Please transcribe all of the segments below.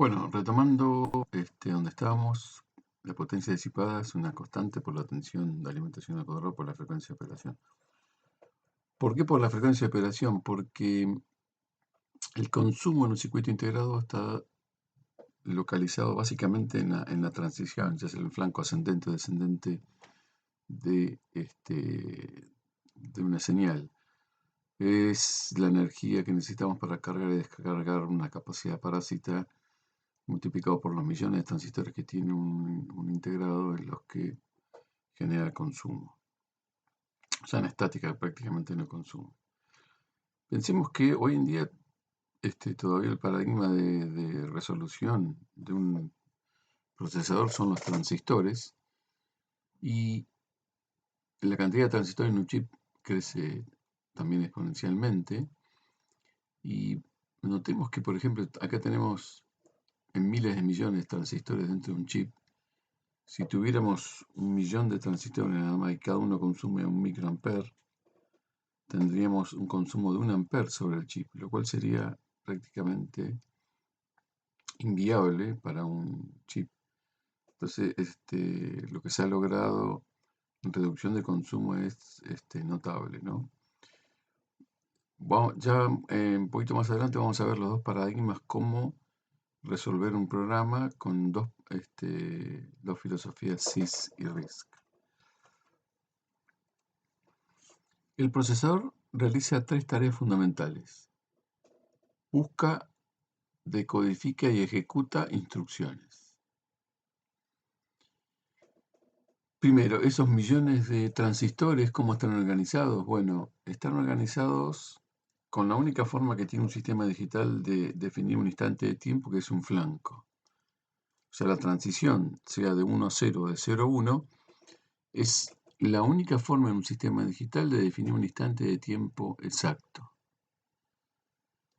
Bueno, retomando donde estábamos, la potencia disipada es una constante por la tensión de alimentación al cuadrado por la frecuencia de operación. ¿Por qué por la frecuencia de operación? Porque el consumo en un circuito integrado está localizado básicamente en la transición, ya sea el flanco ascendente o descendente de una señal. Es la energía que necesitamos para cargar y descargar una capacidad parásita multiplicado por los millones de transistores que tiene un integrado en los que genera el consumo. O sea, en estática prácticamente no consumo. Pensemos que hoy en día todavía el paradigma de resolución de un procesador son los transistores y la cantidad de transistores en un chip crece también exponencialmente y notemos que, por ejemplo, acá tenemos en miles de millones de transistores dentro de un chip. Si tuviéramos 1 millón de transistores nada más y cada uno consume 1 microampere, tendríamos un consumo de 1 ampere sobre el chip, lo cual sería prácticamente inviable para un chip. Entonces, lo que se ha logrado en reducción de consumo es notable, ¿no? Ya un poquito más adelante vamos a ver los dos paradigmas, cómo resolver un programa con dos filosofías CIS y RISC. El procesador realiza 3 tareas fundamentales. Busca, decodifica y ejecuta instrucciones. Primero, esos millones de transistores, ¿cómo están organizados? Bueno, están organizados con la única forma que tiene un sistema digital de definir un instante de tiempo, que es un flanco. O sea, la transición, sea de 1 a 0 o de 0 a 1, es la única forma en un sistema digital de definir un instante de tiempo exacto.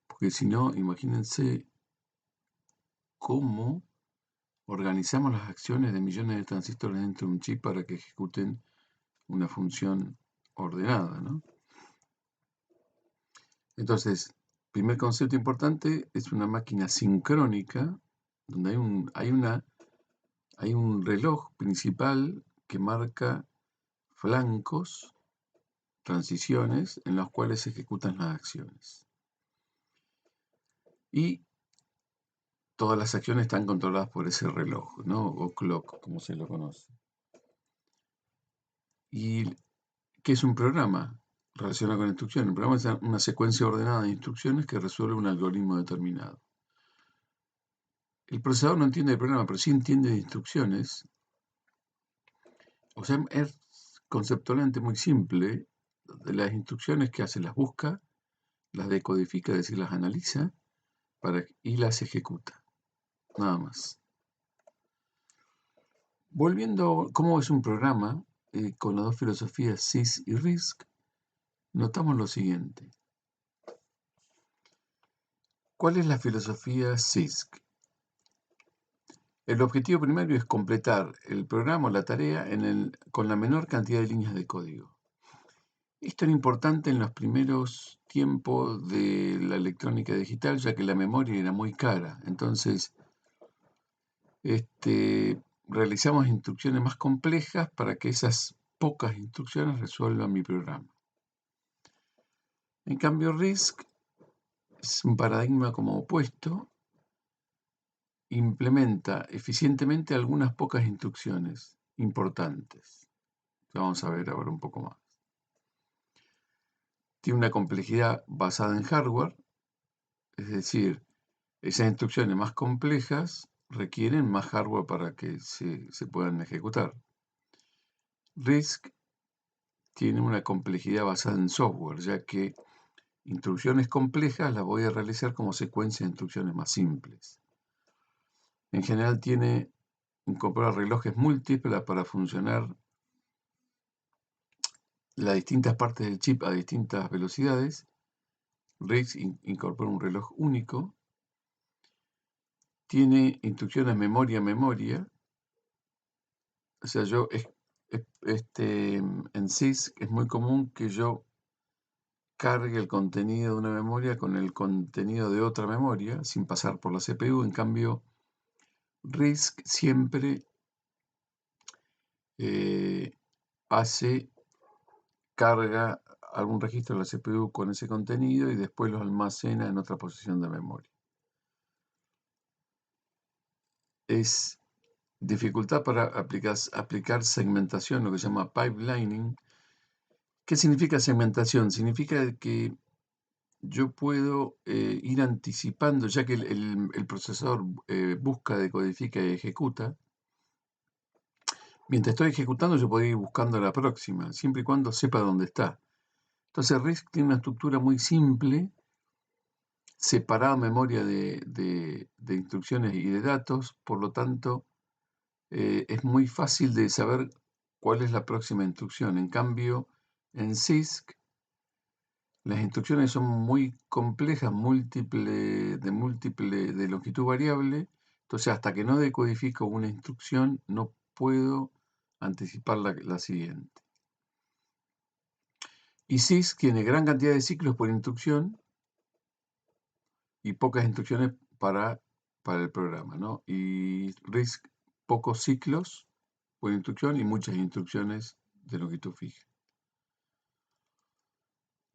Porque si no, imagínense cómo organizamos las acciones de millones de transistores dentro de un chip para que ejecuten una función ordenada, ¿no? Entonces, primer concepto importante es una máquina sincrónica, donde hay un reloj principal que marca flancos, transiciones, en los cuales se ejecutan las acciones. Y todas las acciones están controladas por ese reloj, ¿no? O clock, como se lo conoce. ¿Y qué es un programa? Relacionado con instrucciones. Un programa es una secuencia ordenada de instrucciones que resuelve un algoritmo determinado. El procesador no entiende de programa, pero sí entiende de instrucciones. O sea, es conceptualmente muy simple. De las instrucciones que hace, las busca, las decodifica, es decir, las analiza y las ejecuta. Nada más. Volviendo, ¿cómo es un programa? Con las dos filosofías CIS y RISC, notamos lo siguiente. ¿Cuál es la filosofía CISC? El objetivo primario es completar el programa o la tarea con la menor cantidad de líneas de código. Esto era importante en los primeros tiempos de la electrónica digital, ya que la memoria era muy cara. Entonces, realizamos instrucciones más complejas para que esas pocas instrucciones resuelvan mi programa. En cambio, RISC es un paradigma como opuesto. Implementa eficientemente algunas pocas instrucciones importantes. Vamos a ver ahora un poco más. Tiene una complejidad basada en hardware, es decir, esas instrucciones más complejas requieren más hardware para que se puedan ejecutar. RISC tiene una complejidad basada en software, ya que instrucciones complejas las voy a realizar como secuencia de instrucciones más simples. En general incorpora relojes múltiples para funcionar las distintas partes del chip a distintas velocidades. RISC incorpora un reloj único. Tiene instrucciones memoria a memoria. O sea, en CISC es muy común que yo cargue el contenido de una memoria con el contenido de otra memoria sin pasar por la CPU. En cambio, RISC siempre carga algún registro de la CPU con ese contenido y después lo almacena en otra posición de memoria. Es dificultad para aplicar segmentación, lo que se llama pipelining. ¿Qué significa segmentación? Significa que yo puedo ir anticipando, ya que el procesador busca, decodifica y ejecuta. Mientras estoy ejecutando, yo puedo ir buscando la próxima, siempre y cuando sepa dónde está. Entonces, RISC tiene una estructura muy simple, separada memoria de instrucciones y de datos, por lo tanto, es muy fácil de saber cuál es la próxima instrucción. En cambio, en CISC, las instrucciones son muy complejas, de longitud variable, entonces hasta que no decodifico una instrucción, no puedo anticipar la siguiente. Y CISC tiene gran cantidad de ciclos por instrucción y pocas instrucciones para el programa, ¿no? Y RISC, pocos ciclos por instrucción y muchas instrucciones de longitud fija.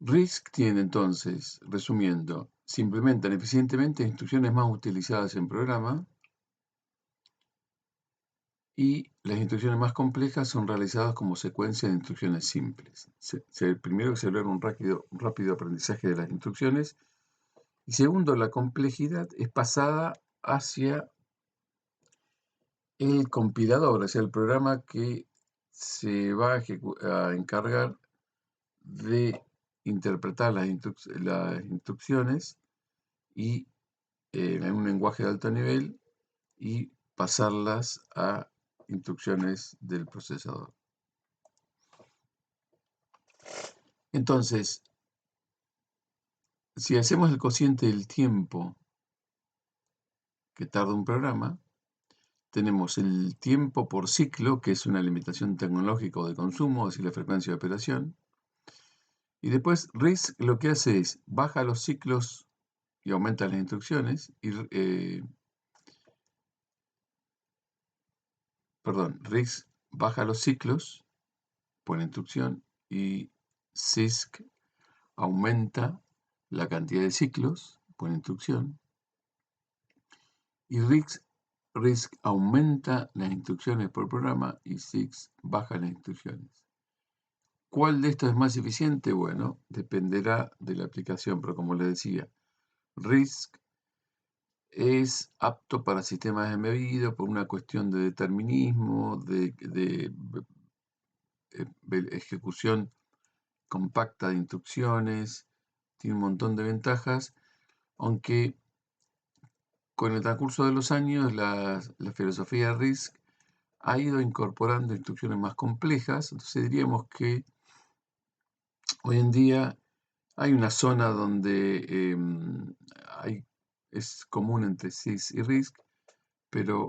RISC tiene entonces, resumiendo, se implementan eficientemente instrucciones más utilizadas en programa y las instrucciones más complejas son realizadas como secuencia de instrucciones simples. Primero, se logra un rápido aprendizaje de las instrucciones y segundo, la complejidad es pasada hacia el compilador, o sea, el programa que se va a encargar de interpretar las instrucciones y en un lenguaje de alto nivel y pasarlas a instrucciones del procesador. Entonces, si hacemos el cociente del tiempo que tarda un programa, tenemos el tiempo por ciclo, que es una limitación tecnológica o de consumo, es decir, la frecuencia de operación. Y después RISC lo que hace es baja los ciclos y aumenta las instrucciones. RISC baja los ciclos por instrucción y CISC aumenta la cantidad de ciclos por instrucción. Y RISC aumenta las instrucciones por programa y CISC baja las instrucciones. ¿Cuál de estos es más eficiente? Bueno, dependerá de la aplicación, pero como les decía, RISC es apto para sistemas embebidos por una cuestión de determinismo, de ejecución compacta de instrucciones, tiene un montón de ventajas, aunque con el transcurso de los años la filosofía RISC ha ido incorporando instrucciones más complejas, entonces diríamos que hoy en día hay una zona donde es común entre CISC y RISC, pero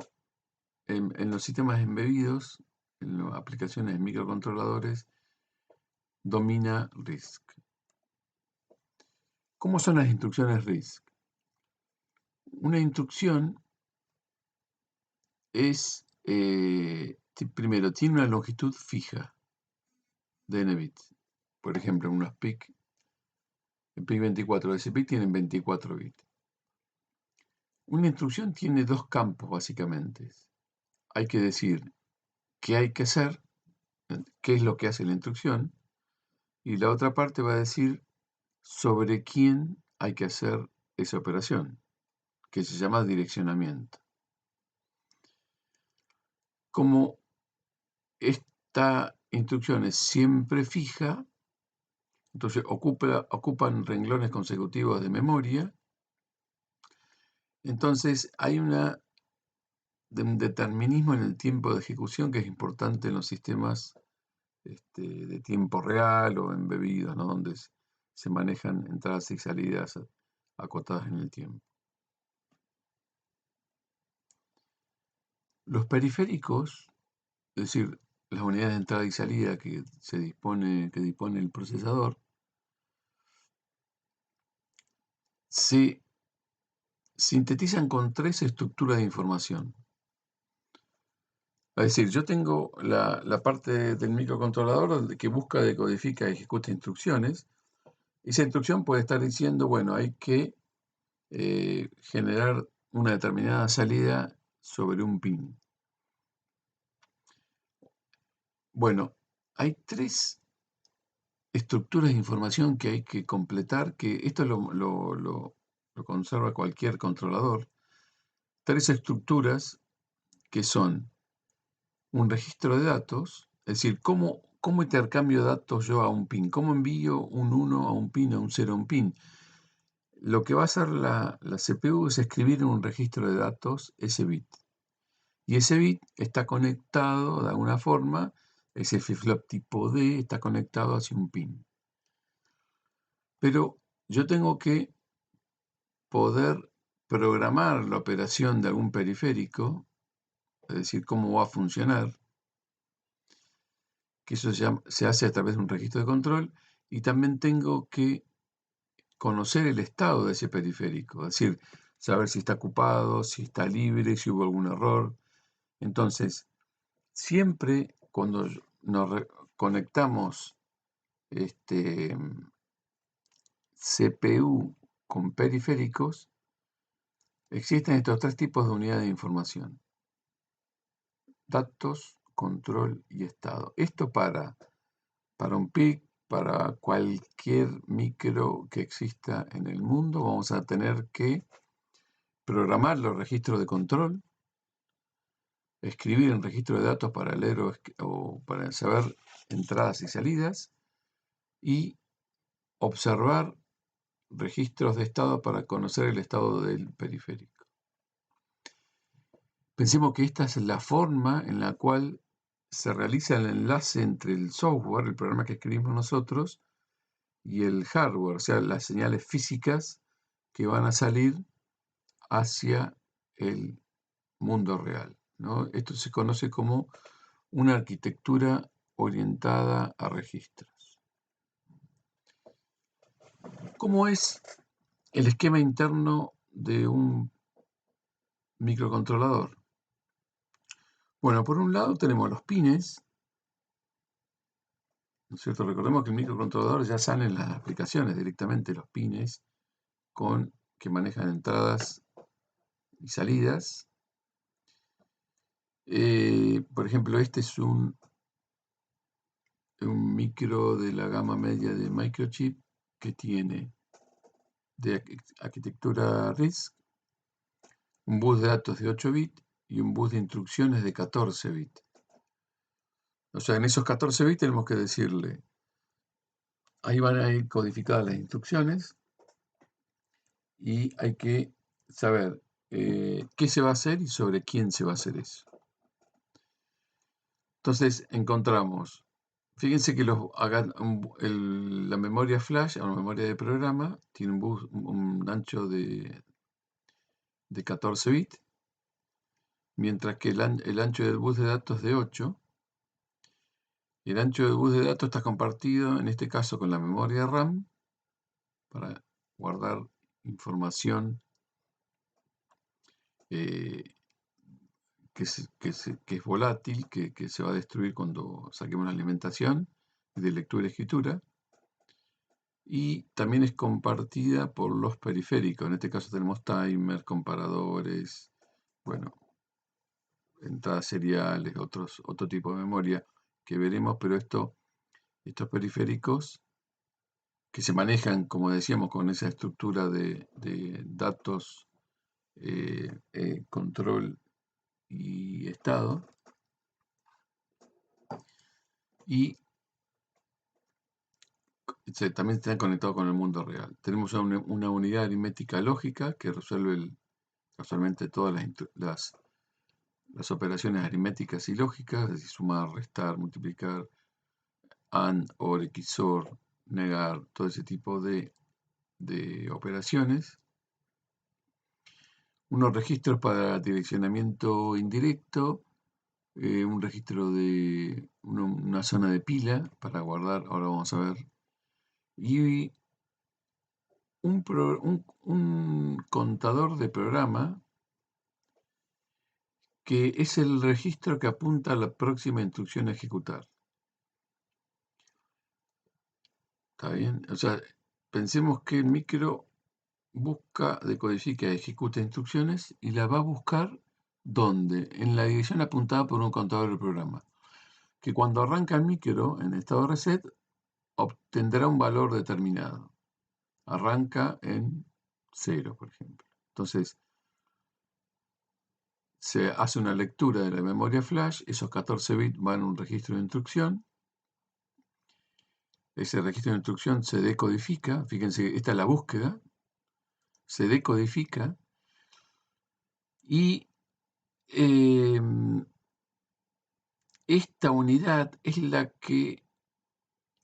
en los sistemas embebidos, en las aplicaciones de microcontroladores, domina RISC. ¿Cómo son las instrucciones RISC? Una instrucción es, primero, tiene una longitud fija de n bits. Por ejemplo, unos PIC, el PIC24 de ese PIC tienen 24 bits. Una instrucción tiene dos campos, básicamente. Hay que decir qué hay que hacer, qué es lo que hace la instrucción, y la otra parte va a decir sobre quién hay que hacer esa operación, que se llama direccionamiento. Como esta instrucción es siempre fija, entonces ocupan renglones consecutivos de memoria, entonces hay un determinismo en el tiempo de ejecución que es importante en los sistemas de tiempo real o embebidos, ¿no? Donde se manejan entradas y salidas acotadas en el tiempo. Los periféricos, es decir, las unidades de entrada y salida que dispone el procesador, se sintetizan con tres estructuras de información. Es decir, yo tengo la parte del microcontrolador que busca, decodifica y ejecuta instrucciones. Esa instrucción puede estar diciendo, bueno, hay que generar una determinada salida sobre un pin. Bueno, hay tres estructuras de información que hay que completar, que esto lo conserva cualquier controlador. Tres estructuras que son un registro de datos, es decir, cómo intercambio datos yo a un pin, cómo envío un 1 a un pin, a un 0 a un pin. Lo que va a hacer la CPU es escribir en un registro de datos ese bit. Y ese bit está conectado de alguna forma, ese flip-flop tipo D está conectado hacia un pin. Pero yo tengo que poder programar la operación de algún periférico, es decir, cómo va a funcionar, que eso se hace a través de un registro de control, y también tengo que conocer el estado de ese periférico, es decir, saber si está ocupado, si está libre, si hubo algún error. Entonces, siempre cuando nos conectamos CPU con periféricos, existen estos tres tipos de unidades de información: datos, control y estado. Esto para un PIC, para cualquier micro que exista en el mundo, vamos a tener que programar los registros de control, escribir en registro de datos para leer o para saber entradas y salidas, y observar registros de estado para conocer el estado del periférico. Pensemos que esta es la forma en la cual se realiza el enlace entre el software, el programa que escribimos nosotros, y el hardware, o sea, las señales físicas que van a salir hacia el mundo real, ¿no? Esto se conoce como una arquitectura orientada a registros. ¿Cómo es el esquema interno de un microcontrolador? Bueno, por un lado tenemos los pines, ¿no es cierto? Recordemos que el microcontrolador ya sale en las aplicaciones directamente los pines que manejan entradas y salidas. Por ejemplo, este es un micro de la gama media de Microchip que tiene de arquitectura RISC, un bus de datos de 8 bits y un bus de instrucciones de 14 bits. O sea, en esos 14 bits tenemos que decirle, ahí van a ir codificadas las instrucciones y hay que saber qué se va a hacer y sobre quién se va a hacer eso. Entonces encontramos, fíjense que la memoria flash o la memoria de programa tiene un ancho de 14 bits, mientras que el ancho del bus de datos es de 8. Y el ancho del bus de datos está compartido, en este caso, con la memoria RAM, para guardar información eh, que es volátil, que se va a destruir cuando saquemos la alimentación de lectura y escritura. Y también es compartida por los periféricos. En este caso tenemos timers, comparadores, bueno, entradas seriales, otro tipo de memoria que veremos, pero estos periféricos que se manejan, como decíamos, con esa estructura de datos, control y estado, y también están conectados con el mundo real. Tenemos una unidad aritmética lógica que resuelve casualmente todas las operaciones aritméticas y lógicas, es decir, sumar, restar, multiplicar, AND, OR, XOR, negar, todo ese tipo de operaciones. Unos registros para direccionamiento indirecto, un registro de una zona de pila para guardar, ahora vamos a ver, y un contador de programa que es el registro que apunta a la próxima instrucción a ejecutar. ¿Está bien? O sea, pensemos que el micro busca, decodifica, ejecuta instrucciones y la va a buscar ¿dónde? En la dirección apuntada por un contador del programa. Que cuando arranca el micro en estado reset, obtendrá un valor determinado. Arranca en 0, por ejemplo. Entonces, se hace una lectura de la memoria flash, esos 14 bits van a un registro de instrucción, ese registro de instrucción se decodifica, fíjense, esta es la búsqueda, se decodifica y esta unidad es la que,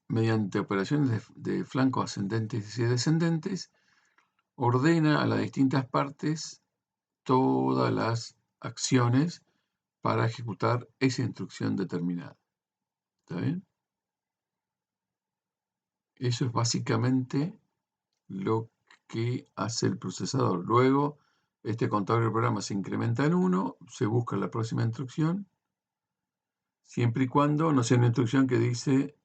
mediante operaciones de flancos ascendentes y descendentes, ordena a las distintas partes todas las acciones para ejecutar esa instrucción determinada. ¿Está bien? Eso es básicamente lo que hace el procesador. Luego, este contador del programa se incrementa en 1, se busca la próxima instrucción, siempre y cuando no sea una instrucción que dice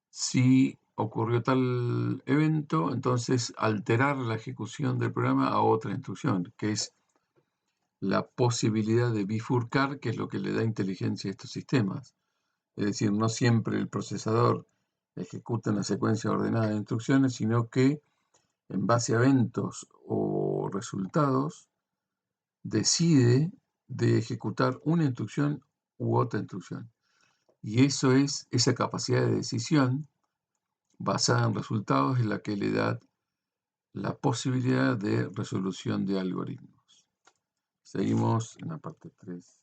si ocurrió tal evento, entonces alterar la ejecución del programa a otra instrucción, que es la posibilidad de bifurcar, que es lo que le da inteligencia a estos sistemas. Es decir, no siempre el procesador ejecuta una secuencia ordenada de instrucciones, sino que en base a eventos o resultados decide de ejecutar una instrucción u otra instrucción. Y eso es esa capacidad de decisión basada en resultados es la que le da la posibilidad de resolución de algoritmos. Seguimos en la parte 3.